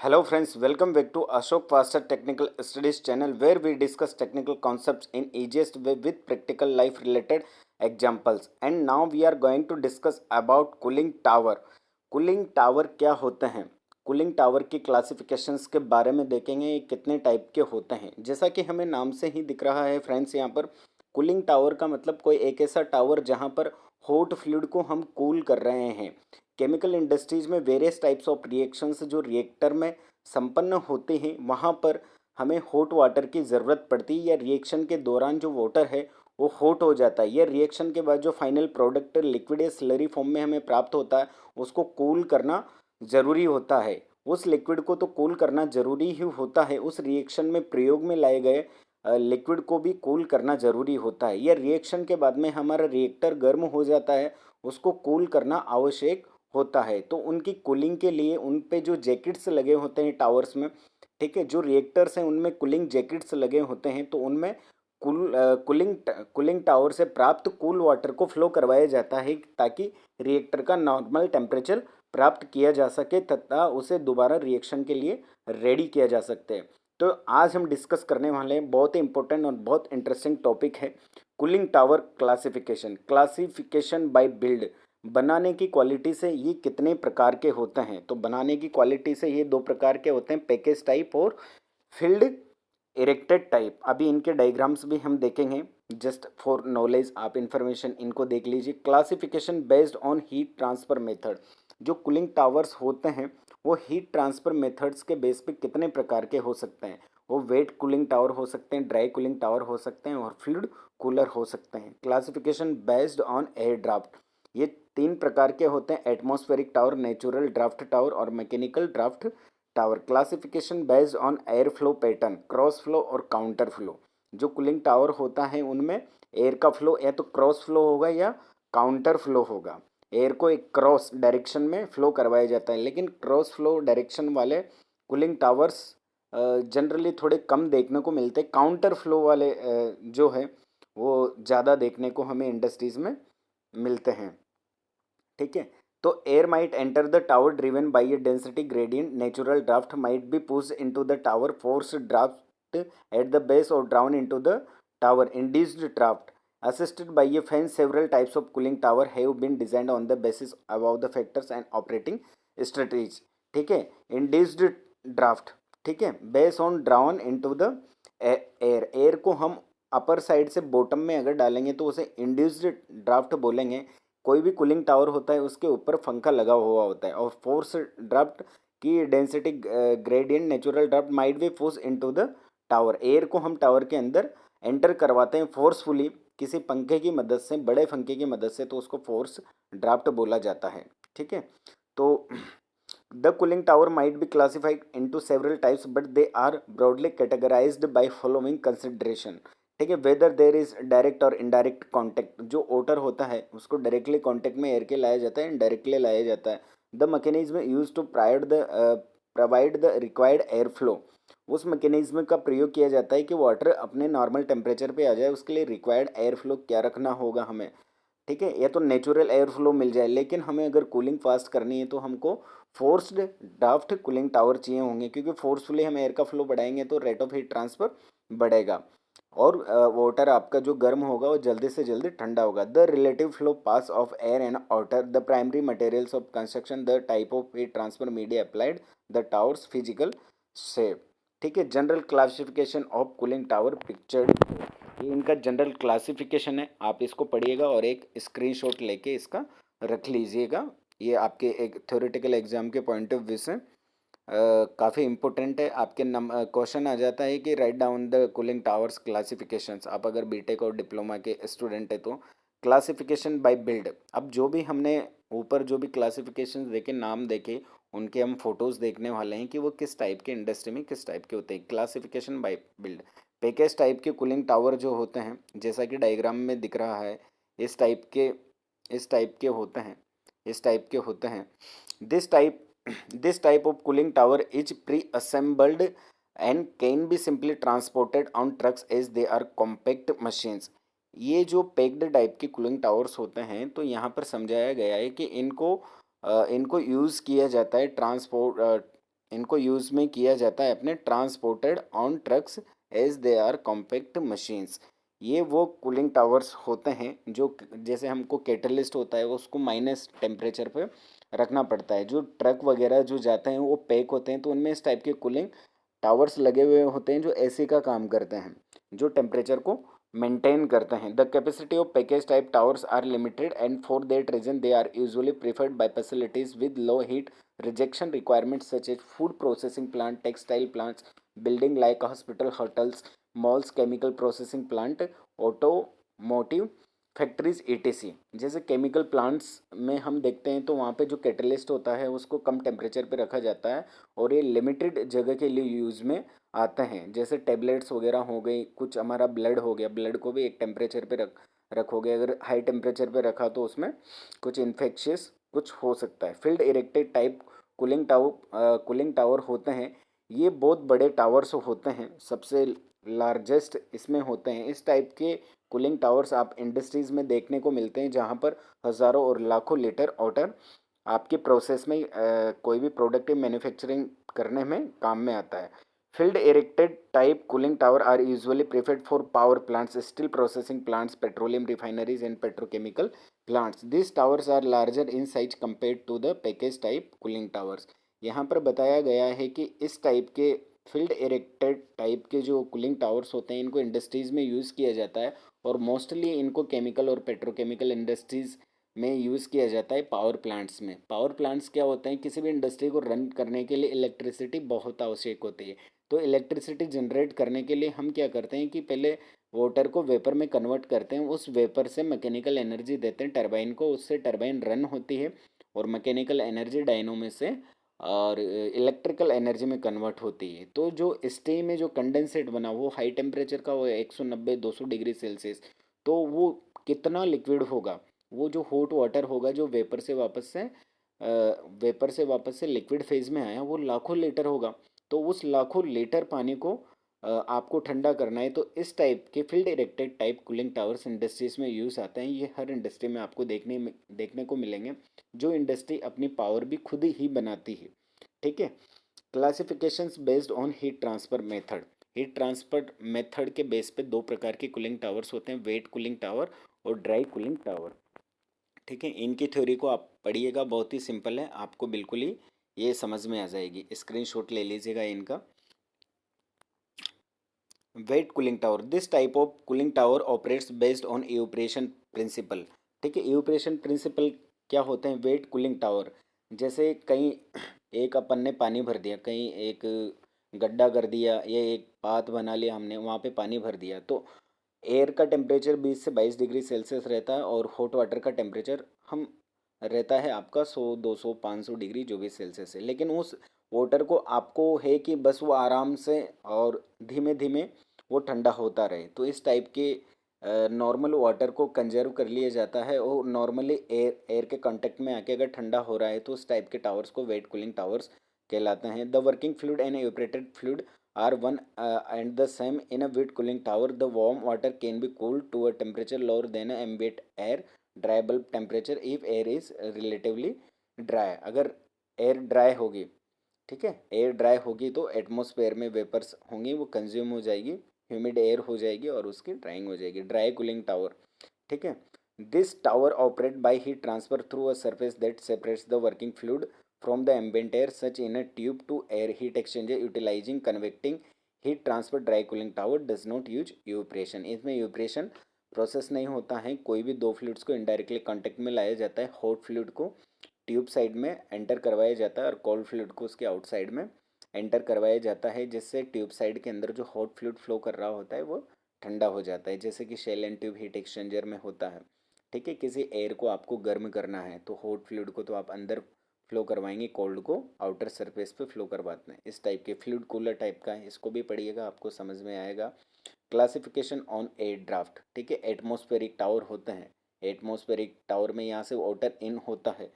Hello friends, welcome back to Ashok Faster Technical Studies channel where we discuss technical concepts in easiest way with practical life related examples. And now we are going to discuss about cooling tower. Cooling tower क्या होते हैं? Cooling tower की classifications के बारे में देखेंगे ये कितने टाइप के होते हैं। जैसा कि हमें नाम से ही दिख रहा है फ्रेंड्स, यहाँ पर कूलिंग टावर का मतलब कोई एक ऐसा टावर जहाँ पर हॉट फ्लूइड को हम कूल कर रहे हैं। केमिकल इंडस्ट्रीज में वेरियस टाइप्स ऑफ रिएक्शंस जो रिएक्टर में संपन्न होते हैं वहाँ पर हमें हॉट वाटर की ज़रूरत पड़ती है, या रिएक्शन के दौरान जो वाटर है वो हॉट हो जाता है, या रिएक्शन के बाद जो फाइनल प्रोडक्ट लिक्विड या स्लरी फॉर्म में हमें प्राप्त होता है उसको कूल करना ज़रूरी होता है। उस लिक्विड को तो कूल करना ज़रूरी ही होता है, उस रिएक्शन में प्रयोग में लाए गए लिक्विड को भी कूल करना ज़रूरी होता है। या रिएक्शन के बाद में हमारा रिएक्टर गर्म हो जाता है, उसको कूल करना आवश्यक होता है। तो उनकी कूलिंग के लिए उन पे जो जैकेट्स लगे होते हैं टावर्स में, ठीक है, जो रिएक्टर्स हैं उनमें कूलिंग जैकेट्स लगे होते हैं, तो उनमें कूलिंग टावर से प्राप्त कूल वाटर को फ्लो करवाया जाता है ताकि रिएक्टर का नॉर्मल टेम्परेचर प्राप्त किया जा सके तथा उसे दोबारा रिएक्शन के लिए रेडी किया जा सकते हैं। तो आज हम डिस्कस करने वाले हैं बहुत ही इंपॉर्टेंट और बहुत इंटरेस्टिंग टॉपिक है cooling tower classification. Classification bye build, बनाने की क्वालिटी से ये कितने प्रकार के होते हैं? तो बनाने की क्वालिटी से ये दो प्रकार के होते हैं, पैकेज टाइप और फील्ड इरेक्टेड टाइप। अभी इनके डायग्राम्स भी हम देखेंगे, जस्ट फॉर नॉलेज आप इन्फॉर्मेशन इनको देख लीजिए। Classification based on heat transfer method, जो कूलिंग टावर्स होते हैं वो हीट ट्रांसफर मेथड्स के बेस पे कितने प्रकार के हो सकते हैं। वो वेट कूलिंग टावर हो सकते हैं, ड्राई कूलिंग टावर हो सकते हैं और फ्लूइड कूलर हो सकते हैं। Classification based on air draft, ये तीन प्रकार के होते हैं, atmospheric tower, natural draft tower और mechanical draft tower. Classification based on air flow pattern, cross flow और काउंटर फ्लो। जो कूलिंग टावर होता है उनमें एयर का फ्लो या तो क्रॉस फ्लो होगा या काउंटर फ्लो होगा। एयर को एक क्रॉस डायरेक्शन में फ्लो करवाया जाता है, लेकिन क्रॉस फ्लो डायरेक्शन वाले कूलिंग टावर्स जनरली थोड़े कम देखने को मिलते हैं। काउंटर फ्लो वाले जो है वो ज़्यादा देखने को हमें इंडस्ट्रीज़ में मिलते हैं, ठीक है। तो air might enter the tower driven by a density gradient, natural draft might be pushed into the tower, forced draft at the base और drawn into the tower, induced draft assisted by a fan. Several types of cooling tower have been designed on the basis above the factors and operating strategies, ठीक है। Induced draft, ठीक है, base on drown into the air. Air को हम upper side से bottom में अगर डालेंगे तो उसे इंड्यूस्ड ड्राफ्ट बोलेंगे। कोई भी कूलिंग टावर होता है उसके ऊपर पंखा लगा हुआ होता है। और फोर्स ड्राफ्ट की density gradient, natural draft might B push into the tower. Air को हम टावर के अंदर एंटर करवाते हैं फोर्सफुली किसी पंखे की मदद से, बड़े पंखे की मदद से, तो उसको फोर्स ड्राफ्ट बोला जाता है, ठीक है। तो the cooling tower might be classified into several types but they are broadly categorized by following consideration, ठीक है। वेदर देर इज डायरेक्ट और इनडायरेक्ट कॉन्टैक्ट, जो ओटर होता है उसको डायरेक्टली कॉन्टैक्ट में एयर के लाया जाता है, इनडायरेक्टली लाया जाता है। The mechanism used to provide the required air flow, उस मैकेनिज्म का प्रयोग किया जाता है कि वाटर अपने नॉर्मल टेम्परेचर पे आ जाए, उसके लिए रिक्वायर्ड एयर फ्लो क्या रखना होगा हमें, ठीक है। या तो नेचुरल एयर फ्लो मिल जाए, लेकिन हमें अगर कूलिंग फास्ट करनी है तो हमको फोर्स्ड ड्राफ्ट कूलिंग टावर चाहिए होंगे, क्योंकि फोर्सफुली हम एयर का फ्लो बढ़ाएंगे तो रेट ऑफ हीट ट्रांसफर बढ़ेगा और वाटर आपका जो गर्म होगा वो जल्दी से जल्दी ठंडा होगा। The relative flow pass of air and water, the primary materials of construction, the type of heat transfer media applied, the towers physical shape, ठीक है। General classification of cooling tower pictured, ये इनका जनरल क्लासिफिकेशन है, आप इसको पढ़िएगा और एक स्क्रीनशॉट लेके इसका रख लीजिएगा। ये आपके एक थ्योरेटिकल एग्जाम के पॉइंट ऑफ व्यू से काफ़ी इंपॉर्टेंट है। आपके क्वेश्चन आ जाता है कि write down the cooling towers classifications, आप अगर बीटेक और डिप्लोमा के स्टूडेंट है तो क्लासिफिकेशन बाय बिल्ड। अब जो भी हमने ऊपर जो भी क्लासिफिकेशन देखे, नाम देखे, उनके हम फोटोज़ देखने वाले हैं कि वो किस टाइप के इंडस्ट्री में किस टाइप के होते हैं। Classification bye build, package type के कूलिंग टावर जो होते हैं जैसा कि डायग्राम में दिख रहा है, इस टाइप के होते हैं, इस टाइप के होते हैं। This type of cooling tower is pre assembled and can be simply transported on trucks as they are compact machines. ये जो पैक्ड टाइप के कूलिंग टावर्स होते हैं, तो यहाँ पर समझाया गया है कि इनको यूज़ किया जाता है इनको यूज़ में किया जाता है अपने transported on trucks as they are compact machines. ये वो कूलिंग टावर्स होते हैं जो जैसे हमको कैटलिस्ट होता है उसको माइनस टेम्परेचर पे रखना पड़ता है। जो ट्रक वगैरह जो जाते हैं वो पैक होते हैं तो उनमें इस टाइप के कूलिंग टावर्स लगे हुए होते हैं जो एसी का काम करते हैं, जो टेम्परेचर को मेंटेन करते हैं। The capacity of package type towers are limited and for that reason they are usually preferred by facilities with low heat rejection requirements such as food processing plant, textile plants, building like hospital, hotels, malls, chemical processing plant, automotive factories etc। जैसे chemical plants में हम देखते हैं तो वहाँ पे जो catalyst होता है उसको कम टेम्परेचर पे रखा जाता है और ये लिमिटेड जगह के लिए यूज़ में आते हैं। जैसे टेबलेट्स वगैरह हो गई, कुछ हमारा ब्लड हो गया, ब्लड को भी एक टेम्परेचर पे रखोगे, अगर हाई टेम्परेचर पे रखा तो उसमें कुछ इन्फेक्शियस कुछ हो सकता है। Field erected type cooling tower होते हैं। ये बहुत बड़े टावर्स होते हैं, सबसे लार्जेस्ट इसमें होते हैं। इस टाइप के कूलिंग टावर्स आप इंडस्ट्रीज़ में देखने को मिलते हैं जहाँ पर हज़ारों और लाखों लीटर वाटर आपके प्रोसेस में कोई भी प्रोडक्टिव मैन्युफैक्चरिंग करने में काम में आता है। Field erected type cooling tower are usually preferred for power plants, steel processing plants, petroleum refineries and petrochemical plants. This towers are larger in size compare to the package type cooling towers. यहाँ पर बताया गया है कि इस type के field erected type के जो कूलिंग टावर्स होते हैं इनको इंडस्ट्रीज़ में यूज़ किया जाता है और मोस्टली इनको केमिकल और पेट्रोकेमिकल इंडस्ट्रीज़ में यूज़ किया जाता है। पावर प्लांट्स में, पावर प्लांट्स क्या होते हैं, किसी भी इंडस्ट्री को रन करने के लिए इलेक्ट्रिसिटी बहुत आवश्यक होती है। तो इलेक्ट्रिसिटी जनरेट करने के लिए हम क्या करते हैं कि पहले वाटर को वेपर में कन्वर्ट करते हैं, उस वेपर से मैकेनिकल एनर्जी देते हैं टरबाइन को, उससे टरबाइन रन होती है और मैकेनिकल एनर्जी डायनो में से और इलेक्ट्रिकल एनर्जी में कन्वर्ट होती है। तो जो स्टीम में जो कंडेंसेट बना वो हाई टेम्परेचर का, वो 190-200 डिग्री सेल्सियस, तो वो कितना लिक्विड होगा, वो जो हॉट वाटर होगा जो वेपर से वापस से लिक्विड फेज में आया वो लाखों लीटर होगा। तो उस लाखों लीटर पानी को आपको ठंडा करना है। तो इस टाइप के field erected type cooling towers industries में यूज़ आते हैं। ये हर इंडस्ट्री में आपको देखने को मिलेंगे, जो इंडस्ट्री अपनी पावर भी खुद ही बनाती है। ठीक है। Classifications based on heat transfer method. Heat transfer method के बेस पे दो प्रकार के कूलिंग टावर्स होते हैं, वेट कूलिंग टावर और ड्राई कूलिंग टावर। ठीक है, इनकी थ्योरी को आप पढ़िएगा, बहुत ही सिंपल है, आपको बिल्कुल ही ये समझ में आ जाएगी। स्क्रीनशॉट ले लीजिएगा इनका। Wet cooling tower, this type of cooling tower operates based on evaporation principle. ठीक है, इवेपोरेशन प्रिंसिपल क्या होते हैं, वेट कूलिंग टावर। जैसे कहीं एक अपन ने पानी भर दिया, कहीं एक गड्ढा कर दिया या एक पात बना लिया हमने, वहाँ पे पानी भर दिया, तो एयर का टेम्परेचर 20 से 22 डिग्री सेल्सियस रहता है और हॉट वाटर का टेम्परेचर हम रहता है आपका 100, 200, 500 डिग्री जो भी सेल्सियस है। लेकिन उस वाटर को आपको है कि बस वो आराम से और धीमे धीमे वो ठंडा होता रहे। तो इस टाइप के नॉर्मल वाटर को कंजर्व कर लिया जाता है और नॉर्मली एयर के कांटेक्ट में आके अगर ठंडा हो रहा है तो उस टाइप के टावर्स को वेट कूलिंग टावर्स कहलाते हैं। The working fluid and evaporated fluid are one and the same in a wet cooling tower. The warm water can be cooled to a temperature lower than ambient air dry bulb temperature if air is relatively dry। अगर air dry होगी, ठीक है, air dry होगी तो atmosphere में vapours होंगी, वो consume हो जाएगी, ह्यूमिड एयर हो जाएगी और उसकी ड्राइंग हो जाएगी। ड्राई कूलिंग टावर, ठीक है। This tower operate by heat transfer through a surface that separates the working fluid from the ambient air such in a tube to air heat exchanger utilizing convecting heat transfer। dry cooling tower does not use evaporation। इसमें evaporation process नहीं होता है, कोई भी दो fluids को indirectly contact में लाया जाता है। हॉट फ्लूइड को ट्यूब साइड में एंटर करवाया जाता है और कोल्ड फ्लूइड को उसके आउटसाइड में एंटर करवाया जाता है, जिससे ट्यूब साइड के अंदर जो हॉट फ्लूइड फ्लो कर रहा होता है वो ठंडा हो जाता है, जैसे कि shell and tube heat exchanger में होता है। ठीक है, किसी एयर को आपको गर्म करना है तो हॉट फ्लूइड को तो आप अंदर फ्लो करवाएंगे, कोल्ड को आउटर सरफेस पे फ्लो करवाते हैं। इस टाइप के फ्लूइड कूलर टाइप का है, इसको भी पढ़िएगा, आपको समझ में आएगा। क्लासिफिकेशन ऑन एयर ड्राफ्ट, ठीक है। एटमॉस्फेरिक टावर होते हैं, एटमॉस्फेरिक टावर में यहाँ से वाटर इन होता है,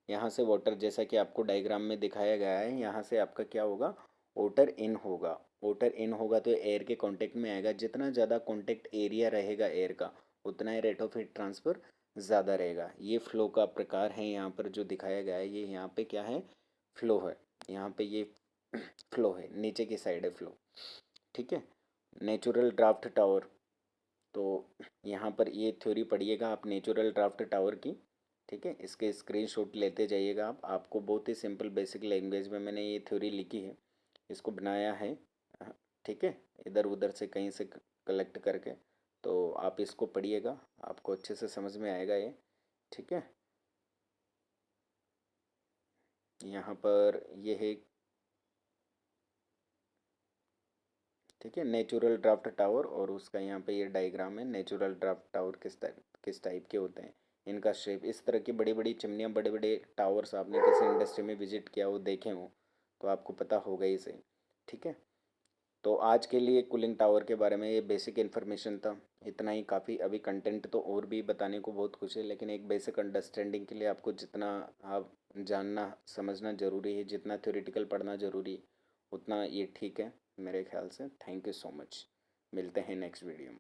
यहाँ से वाटर, जैसा कि आपको डायग्राम में दिखाया गया है, यहाँ से आपका क्या होगा, वाटर इन होगा। वाटर इन होगा तो एयर के कांटेक्ट में आएगा, जितना ज़्यादा कांटेक्ट एरिया रहेगा एयर का उतना ही रेट ऑफ हीट ट्रांसफ़र ज़्यादा रहेगा। ये फ्लो का प्रकार है, यहाँ पर जो दिखाया गया है ये यहाँ पे क्या है, फ्लो है। यहाँ पे ये फ्लो है, नीचे की साइड है फ्लो। ठीक है, नेचुरल ड्राफ्ट टावर, तो यहाँ पर ये थ्योरी पढ़िएगा आप नेचुरल ड्राफ्ट टावर की। ठीक है, इसके स्क्रीनशॉट लेते जाइएगा आप। आपको बहुत ही सिंपल बेसिक लैंग्वेज में मैंने ये थ्योरी लिखी है, इसको बनाया है। ठीक है, इधर उधर से कहीं से कलेक्ट करके, तो आप इसको पढ़िएगा, आपको अच्छे से समझ में आएगा ये। ठीक है, यहाँ पर ये है। ठीक है, नेचुरल ड्राफ्ट टावर, और उसका यहाँ पे ये डायग्राम है। नेचुरल ड्राफ्ट टावर किस टाइप के होते हैं, इनका शेप। इस तरह की बड़ी बड़ी चिमनियाँ, बड़े बड़े टावर्स आपने किसी इंडस्ट्री में विजिट किया हो, देखे हो, तो आपको पता होगा ही सही। ठीक है, तो आज के लिए कूलिंग टावर के बारे में ये बेसिक इन्फॉर्मेशन था, इतना ही काफ़ी। अभी कंटेंट तो और भी बताने को बहुत कुछ है, लेकिन एक बेसिक अंडरस्टैंडिंग के लिए आपको जितना आप जानना समझना ज़रूरी है, जितना थ्योरेटिकल पढ़ना ज़रूरी है, उतना ये ठीक है मेरे ख्याल से। थैंक यू सो मच, मिलते हैं नेक्स्ट वीडियो में।